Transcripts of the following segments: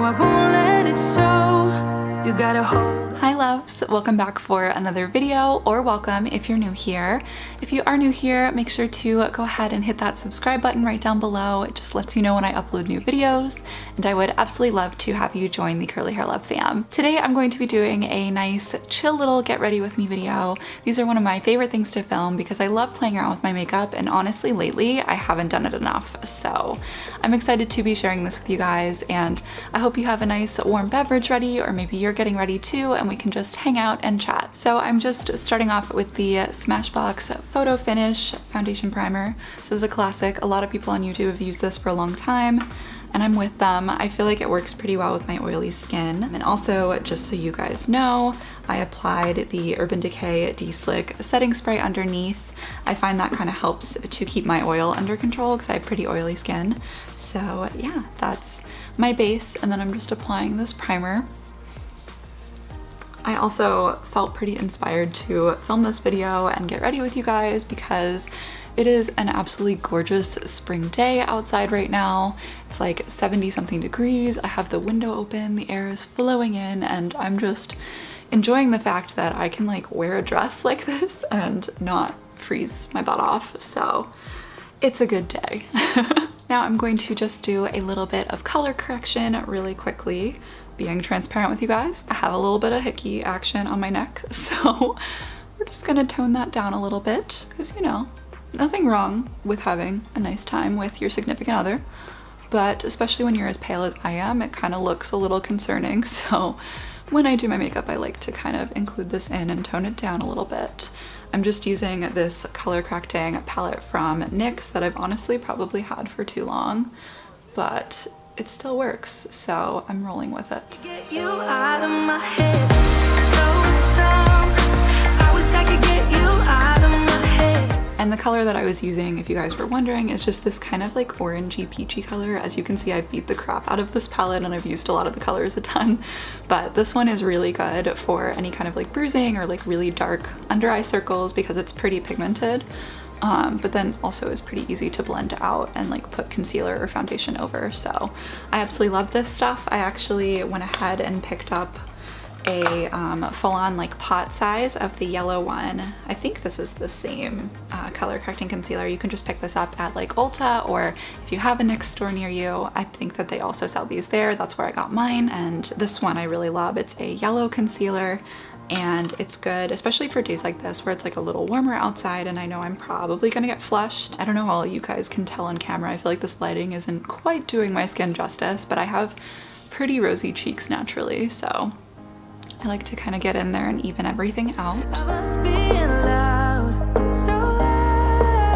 I won't let it show. You gotta hold. Hi loves, welcome back for another video, or welcome if you're new here. If you are new here, make sure to go ahead and hit that subscribe button right down below. It just lets you know when I upload new videos, and I would absolutely love to have you join the Curly Hair Love fam. Today I'm going to be doing a nice chill little get ready with me video. These are one of my favorite things to film because I love playing around with my makeup, and honestly lately I haven't done it enough. So I'm excited to be sharing this with you guys, and I hope you have a nice warm beverage ready, or maybe you're getting ready too, and we can just hang out and chat. So I'm just starting off with the Smashbox Photo Finish Foundation Primer. This is a classic. A lot of people on YouTube have used this for a long time, and I'm with them. I feel like it works pretty well with my oily skin. And also, just so you guys know, I applied the Urban Decay De-Slick setting spray underneath. I find that kind of helps to keep my oil under control because I have pretty oily skin. So yeah, that's my base, and then I'm just applying this primer. I also felt pretty inspired to film this video and get ready with you guys because it is an absolutely gorgeous spring day outside right now. It's like 70 something degrees. I have the window open, the air is flowing in, and I'm just enjoying the fact that I can like wear a dress like this and not freeze my butt off. So it's a good day. Now I'm going to just do a little bit of color correction really quickly. Being transparent with you guys, I have a little bit of hickey action on my neck, so we're just gonna tone that down a little bit because, you know, nothing wrong with having a nice time with your significant other, but especially when you're as pale as I am, it kind of looks a little concerning. So when I do my makeup, I like to kind of include this in and tone it down a little bit. I'm just using this color correcting palette from NYX that I've honestly probably had for too long, but it still works, so I'm rolling with it. Get you out of my head. So dumb. I wish I could get you out of my head. And the color that I was using, if you guys were wondering, is just this kind of like orangey peachy color. As you can see, I beat the crap out of this palette and I've used a lot of the colors a ton, but this one is really good for any kind of like bruising or like really dark under eye circles because it's pretty pigmented. But then also is pretty easy to blend out and like put concealer or foundation over. So I absolutely love this stuff. I actually went ahead and picked up a full-on like pot size of the yellow one. I think this is the same color correcting concealer. You can just pick this up at like Ulta, or if you have a NYX store near you, I think that they also sell these there. That's where I got mine, and this one I really love. It's a yellow concealer, and it's good, especially for days like this where it's like a little warmer outside and I know I'm probably gonna get flushed. I don't know how you guys can tell on camera. I feel like this lighting isn't quite doing my skin justice, but I have pretty rosy cheeks naturally, so I like to kind of get in there and even everything out. I must be loud, so loud,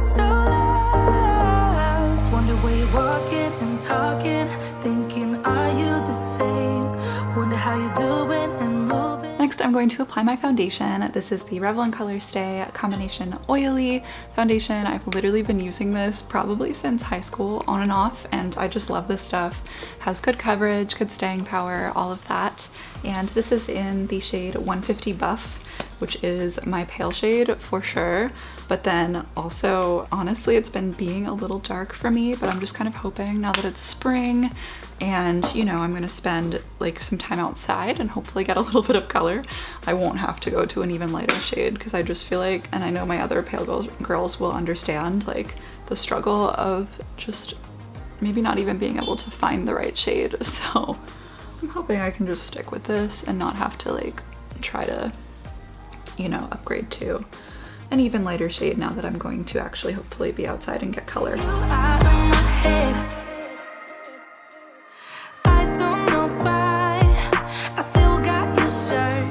so loud. Just wonder where you're walking and talking, thinking, are you the same? Wonder how you're doing and moving. Next, I'm going to apply my foundation. This is the Revlon Color Stay Combination Oily Foundation. I've literally been using this probably since high school, on and off, and I just love this stuff. Has good coverage, good staying power, all of that. And this is in the shade 150 Buff, which is my pale shade for sure. But then also, honestly, it's been being a little dark for me, but I'm just kind of hoping now that it's spring and, you know, I'm gonna spend like some time outside and hopefully get a little bit of color, I won't have to go to an even lighter shade, because I just feel like, and I know my other pale girls will understand, like the struggle of just maybe not even being able to find the right shade. So I'm hoping I can just stick with this and not have to like try to, you know, upgrade to an even lighter shade now that I'm going to actually hopefully be outside and get color. You out of my head. I don't know why I still got your shirt.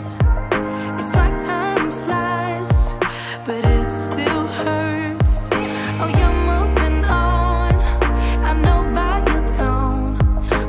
It's like time flies, but it still hurts. Oh, you're moving on. I know by your tone.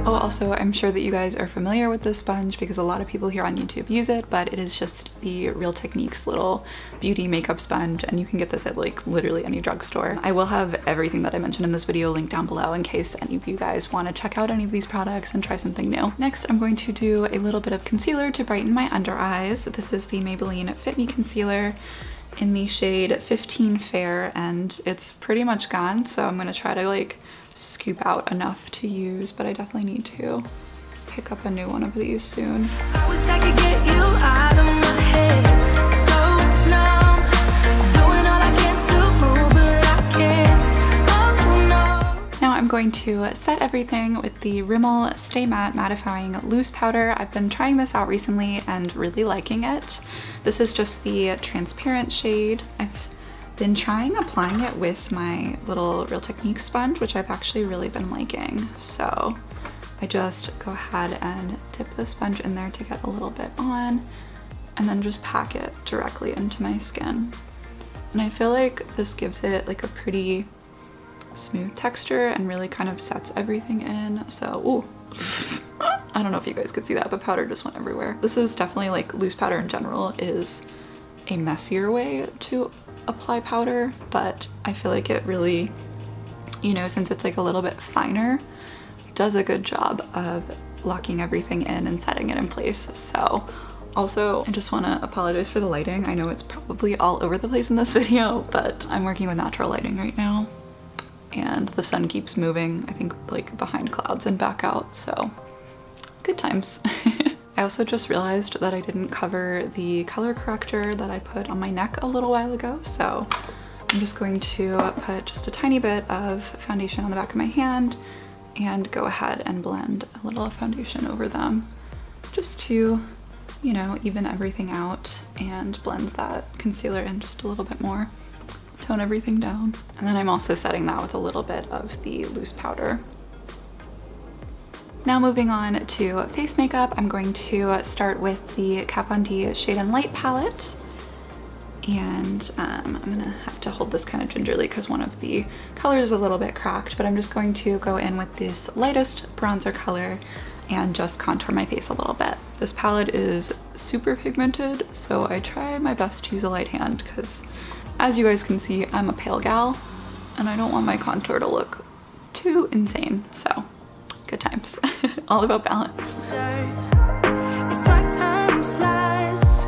Oh, also, I'm sure that you guys are familiar with this sponge because a lot of people here on YouTube use it, but it is just the Real Techniques little beauty makeup sponge, and you can get this at like literally any drugstore. I will have everything that I mentioned in this video linked down below in case any of you guys want to check out any of these products and try something new. Next, I'm going to do a little bit of concealer to brighten my under eyes. This is the Maybelline Fit Me Concealer. in the shade 15 Fair, and it's pretty much gone, so I'm gonna try to like scoop out enough to use, but I definitely need to pick up a new one of these soon. I wish I could get you out of my head. So numb, doing all I can to move, but I can't. Oh no. Now I'm going to set everything with the Rimmel Stay Matte Mattifying Loose Powder. I've been trying this out recently and really liking it. This is just the transparent shade. I've been trying applying it with my little Real Technique sponge, which I've actually really been liking. So I just go ahead and dip the sponge in there to get a little bit on, and then just pack it directly into my skin. And I feel like this gives it like a pretty smooth texture and really kind of sets everything in. So, ooh, I don't know if you guys could see that, but powder just went everywhere. This is definitely, like, loose powder in general is a messier way to apply powder, but I feel like it really, you know, since it's like a little bit finer, does a good job of locking everything in and setting it in place. So also, I just want to apologize for the lighting. I know it's probably all over the place in this video, but I'm working with natural lighting right now, and the sun keeps moving, I think, like behind clouds and back out, so good times. I also just realized that I didn't cover the color corrector that I put on my neck a little while ago, so I'm just going to put just a tiny bit of foundation on the back of my hand and go ahead and blend a little foundation over them just to, you know, even everything out and blend that concealer in just a little bit more, tone everything down. And then I'm also setting that with a little bit of the loose powder. Now moving on to face makeup, I'm going to start with the Kat Von D Shade and Light palette. And I'm gonna have to hold this kind of gingerly because one of the colors is a little bit cracked, but I'm just going to go in with this lightest bronzer color and just contour my face a little bit. This palette is super pigmented, so I try my best to use a light hand because, as you guys can see, I'm a pale gal and I don't want my contour to look too insane, so good times. All about balance. It's like time flies,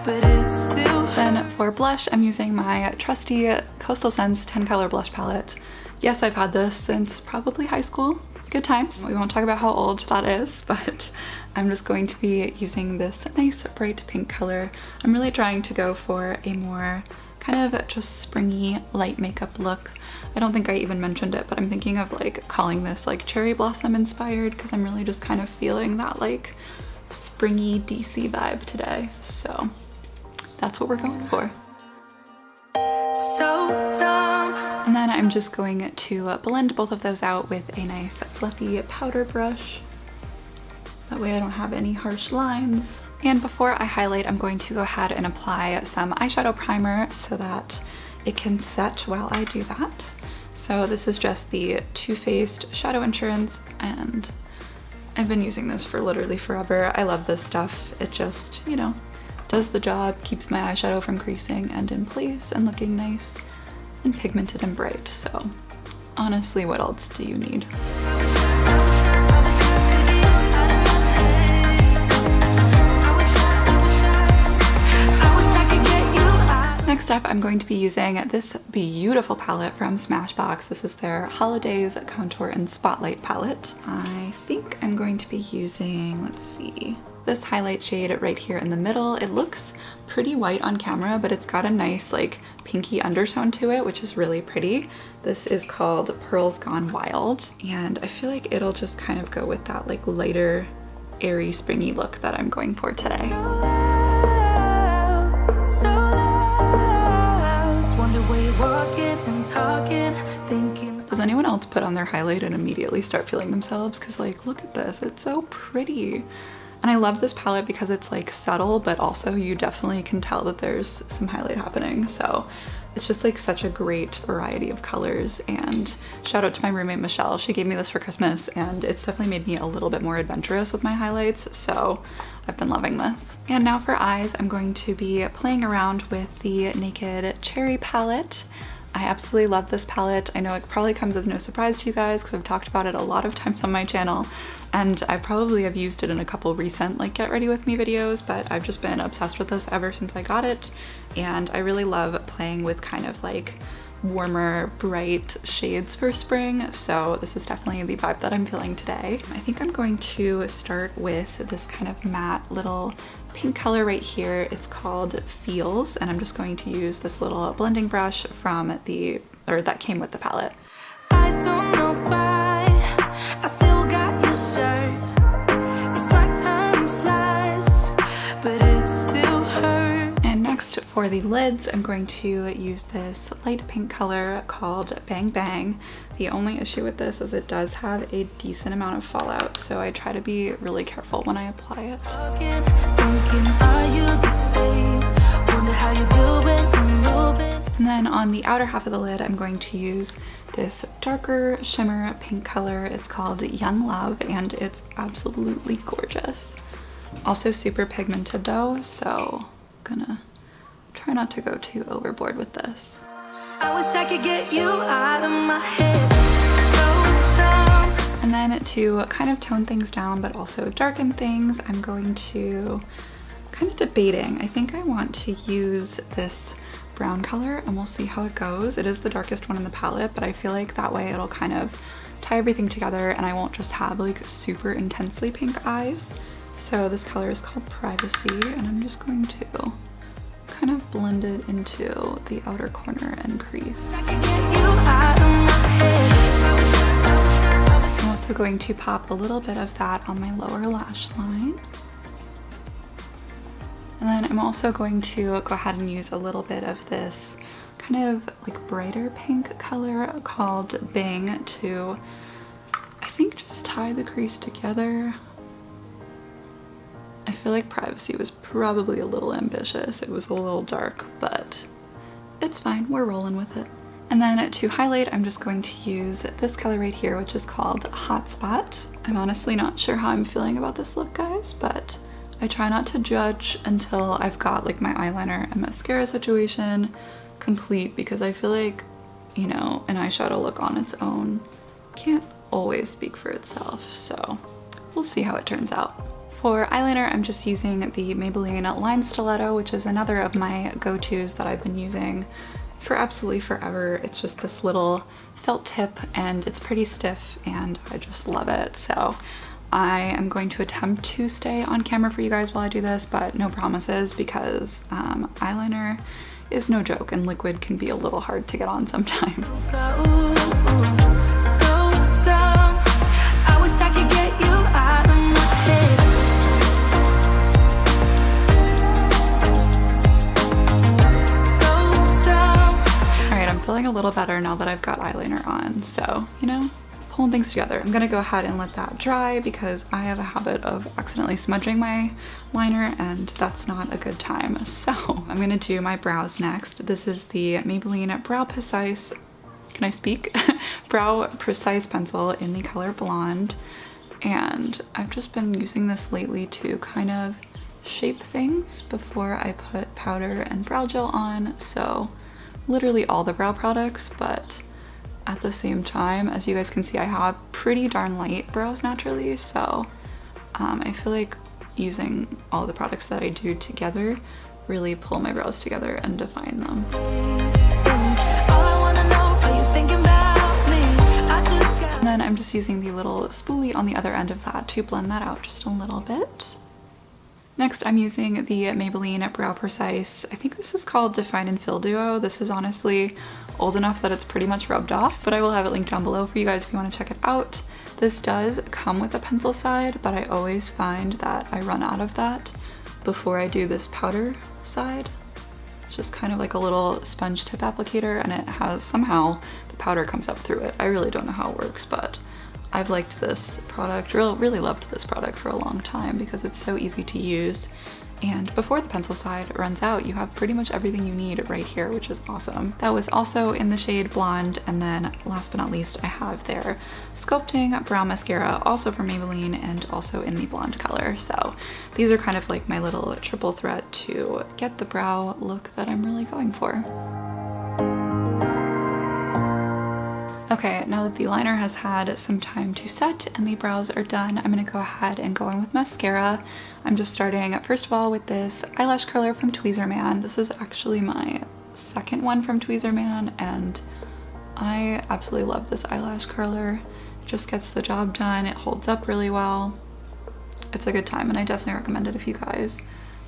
but it's still. Then for blush, I'm using my trusty Coastal Scents 10 color blush palette. Yes, I've had this since probably high school. Good times. We won't talk about how old that is, but I'm just going to be using this nice bright pink color. I'm really trying to go for a more kind of just springy light makeup look. I don't think I even mentioned it, but I'm thinking of like calling this like cherry blossom inspired because I'm really just kind of feeling that like springy DC vibe today. So that's what we're going for. So dumb. And then I'm just going to blend both of those out with a nice fluffy powder brush. That way I don't have any harsh lines. And before I highlight, I'm going to go ahead and apply some eyeshadow primer so that it can set while I do that. So this is just the Too Faced Shadow Insurance, and I've been using this for literally forever. I love this stuff. It just, you know, does the job, keeps my eyeshadow from creasing and in place and looking nice and pigmented and bright. So honestly, what else do you need? Next up, I'm going to be using this beautiful palette from Smashbox. This is their Holidays Contour and Spotlight palette. I think I'm going to be using, let's see, this highlight shade right here in the middle. It looks pretty white on camera, but it's got a nice like pinky undertone to it, which is really pretty. This is called Pearls Gone Wild, and I feel like it'll just kind of go with that like lighter, airy, springy look that I'm going for today. Does anyone else put on their highlight and immediately start feeling themselves? Because like, look at this, it's so pretty. And I love this palette because it's like subtle, but also you definitely can tell that there's some highlight happening. So it's just like such a great variety of colors. And shout out to my roommate, Michelle. She gave me this for Christmas and it's definitely made me a little bit more adventurous with my highlights. So I've been loving this. And now for eyes, I'm going to be playing around with the Naked Cherry palette. I absolutely love this palette. I know it probably comes as no surprise to you guys because I've talked about it a lot of times on my channel, and I probably have used it in a couple recent like get ready with me videos, but I've just been obsessed with this ever since I got it, and I really love playing with kind of like warmer, bright shades for spring, so this is definitely the vibe that I'm feeling today. I think I'm going to start with this kind of matte little pink color right here. It's called Feels, and I'm just going to use this little blending brush from that came with the palette. I don't know why I still got your shirt. It's like time flies, but it still hurts. And next for the lids, I'm going to use this light pink color called Bang Bang. The only issue with this is it does have a decent amount of fallout, so I try to be really careful when I apply it. Thinking, are you the same? Wonder how you doing and moving. And then on the outer half of the lid, I'm going to use this darker shimmer pink color. It's called Young Love, and it's absolutely gorgeous. Also super pigmented though, so I'm gonna try not to go too overboard with this. I wish I could get you out of my head. So down. And then to kind of tone things down but also darken things, I'm going to kind of debating. I think I want to use this brown color and we'll see how it goes. It is the darkest one in the palette, but I feel like that way it'll kind of tie everything together and I won't just have like super intensely pink eyes. So this color is called Privacy, and I'm just going to kind of blend it into the outer corner and crease. I could get you out of my head. I'm also going to pop a little bit of that on my lower lash line. And then I'm also going to go ahead and use a little bit of this kind of like brighter pink color called Bang to, I think, just tie the crease together. I feel like Privacy was probably a little ambitious. It was a little dark, but it's fine. We're rolling with it. And then to highlight, I'm just going to use this color right here, which is called Hotspot. I'm honestly not sure how I'm feeling about this look, guys, but I try not to judge until I've got like my eyeliner and mascara situation complete, because I feel like, you know, an eyeshadow look on its own can't always speak for itself. So we'll see how it turns out. For eyeliner, I'm just using the Maybelline Line Stiletto, which is another of my go-tos that I've been using for absolutely forever. It's just this little felt tip and it's pretty stiff and I just love it. So I am going to attempt to stay on camera for you guys while I do this, but no promises, because eyeliner is no joke and liquid can be a little hard to get on sometimes. So down. I wish I could get you out of my head. So down. All right, I'm feeling a little better now that I've got eyeliner on, so, you know, pulling things together. I'm gonna go ahead and let that dry because I have a habit of accidentally smudging my liner and that's not a good time. So I'm gonna do my brows next. This is the Maybelline Brow Precise, can I speak? Brow Precise pencil in the color Blonde. And I've just been using this lately to kind of shape things before I put powder and brow gel on. So literally all the brow products, but at the same time, as you guys can see, I have pretty darn light brows naturally, so I feel like using all the products that I do together really pull my brows together and define them. All I wanna know, are you thinking about me? I just got. And then I'm just using the little spoolie on the other end of that to blend that out just a little bit. Next, I'm using the Maybelline Brow Precise. I think this is called Define and Fill Duo. This is honestly old enough that it's pretty much rubbed off, but I will have it linked down below for you guys if you want to check it out. This does come with a pencil side, but I always find that I run out of that before I do this powder side. It's just kind of like a little sponge tip applicator, and it has, somehow the powder comes up through it. I really don't know how it works, but I've liked this product, really loved this product for a long time because it's so easy to use. And before the pencil side runs out, you have pretty much everything you need right here, which is awesome. That was also in the shade Blonde. And then last but not least, I have their Sculpting Brow Mascara, also from Maybelline and also in the blonde color. So these are kind of like my little triple threat to get the brow look that I'm really going for. Okay, now that the liner has had some time to set and the brows are done, I'm gonna go ahead and go in with mascara. I'm just starting, first of all, with this eyelash curler from Tweezerman. This is actually my second one from Tweezerman, and I absolutely love this eyelash curler. It just gets the job done. It holds up really well. It's a good time, and I definitely recommend it if you guys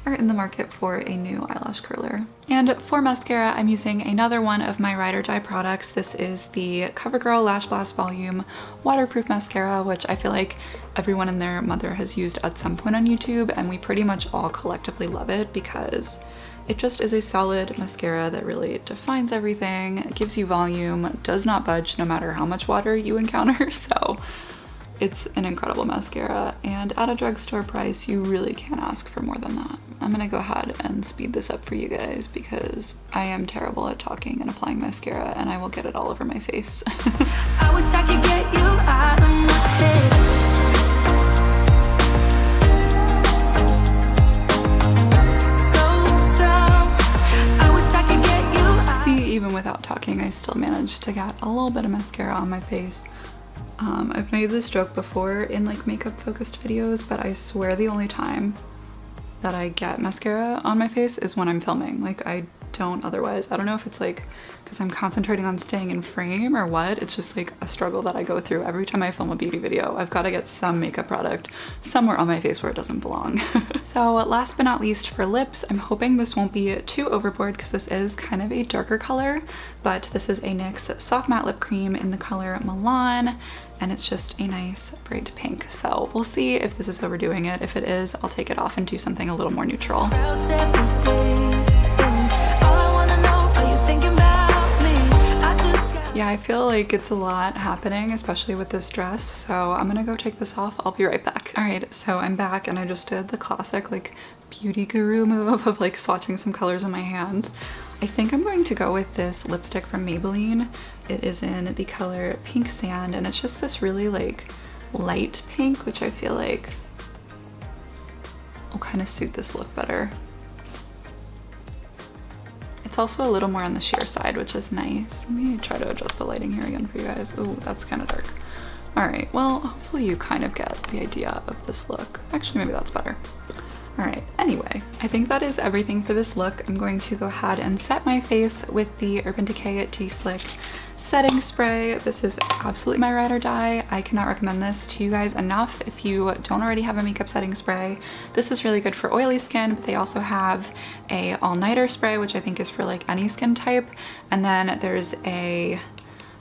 are in the market for a new eyelash curler. And for mascara, I'm using another one of my Ride or Die products. This is the CoverGirl Lash Blast Volume Waterproof Mascara, which I feel like everyone and their mother has used at some point on YouTube, and we pretty much all collectively love it because it just is a solid mascara that really defines everything, gives you volume, does not budge no matter how much water you encounter, so it's an incredible mascara, and at a drugstore price, you really can't ask for more than that. I'm gonna go ahead and speed this up for you guys because I am terrible at talking and applying mascara, and I will get it all over my face. I wish I could get you out of my head. So dumb. I wish I could get you out. See, even without talking, I still managed to get a little bit of mascara on my face. I've made this joke before in like makeup focused videos, but I swear the only time that I get mascara on my face is when I'm filming. Like I don't otherwise. I don't know if it's like because I'm concentrating on staying in frame or what. It's just like a struggle that I go through every time I film a beauty video. I've got to get some makeup product somewhere on my face where it doesn't belong. So last but not least, for lips, I'm hoping this won't be too overboard because this is kind of a darker color, but this is a NYX Soft Matte Lip Cream in the color Milan, and it's just a nice bright pink. So we'll see if this is overdoing it. If it is, I'll take it off and do something a little more neutral. Crowds every day. All I wanna know, are you thinking about me? I just got Yeah, I feel like it's a lot happening, especially with this dress, so I'm gonna go take this off. I'll be right back. All right, so I'm back, and I just did the classic like beauty guru move of like swatching some colors in my hands. I think I'm going to go with this lipstick from Maybelline. It is in the color Pink Sand, and it's just this really like light pink, which I feel like will kind of suit this look better. It's also a little more on the sheer side, which is nice. Let me try to adjust the lighting here again for you guys. Ooh, that's kind of dark. All right, well, hopefully you kind of get the idea of this look. Actually, maybe that's better. All right, anyway, I think that is everything for this look. I'm going to go ahead and set my face with the Urban Decay T-Slick setting spray. This is absolutely my ride or die. I cannot recommend this to you guys enough if you don't already have a makeup setting spray. This is really good for oily skin, but they also have a all-nighter spray, which I think is for like any skin type. And then there's a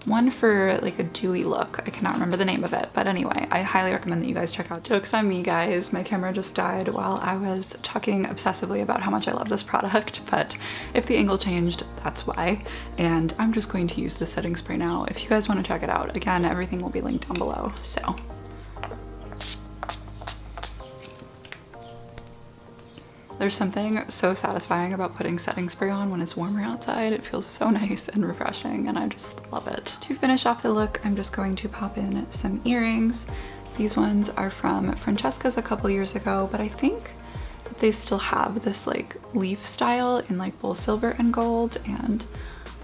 one for like a dewy look. I cannot remember the name of it, but anyway, I highly recommend that you guys check out. Joke's on me, guys. My camera just died while I was talking obsessively about how much I love this product, but if the angle changed, that's why. And I'm just going to use the setting spray now. If you guys want to check it out, again, everything will be linked down below, so. There's something so satisfying about putting setting spray on when it's warmer outside. It feels so nice and refreshing, and I just love it. To finish off the look, I'm just going to pop in some earrings. These ones are from Francesca's a couple years ago, but I think that they still have this like leaf style in like both silver and gold, and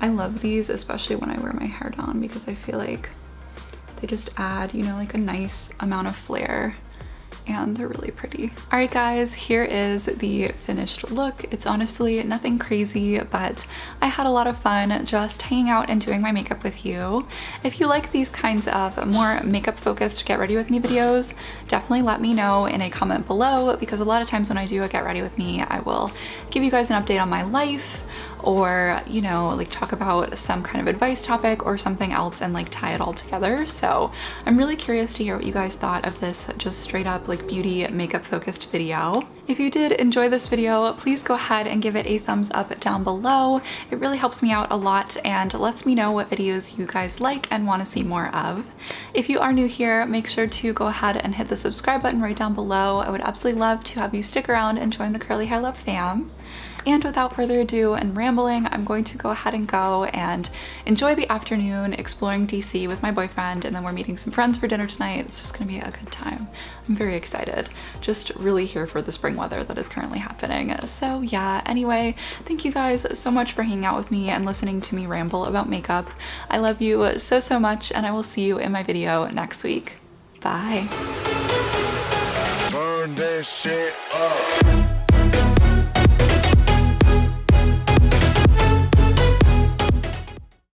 I love these, especially when I wear my hair down, because I feel like they just add, you know, like a nice amount of flair, and they're really pretty. All right guys, here is the finished look. It's honestly nothing crazy, but I had a lot of fun just hanging out and doing my makeup with you. If you like these kinds of more makeup focused get ready with me videos, definitely let me know in a comment below, because a lot of times when I do a get ready with me, I will give you guys an update on my life, or, you know, like talk about some kind of advice topic or something else and like tie it all together. So I'm really curious to hear what you guys thought of this just straight up like beauty makeup focused video. If you did enjoy this video, please go ahead and give it a thumbs up down below. It really helps me out a lot and lets me know what videos you guys like and want to see more of. If you are new here, make sure to go ahead and hit the subscribe button right down below. I would absolutely love to have you stick around and join the Curly Hair Love fam. And without further ado and rambling, I'm going to go ahead and go and enjoy the afternoon exploring DC with my boyfriend, and then we're meeting some friends for dinner tonight. It's just gonna be a good time. I'm very excited. Just really here for the spring weather that is currently happening. So yeah, anyway, thank you guys so much for hanging out with me and listening to me ramble about makeup. I love you so, so much, and I will see you in my video next week. Bye. Turn that shit up.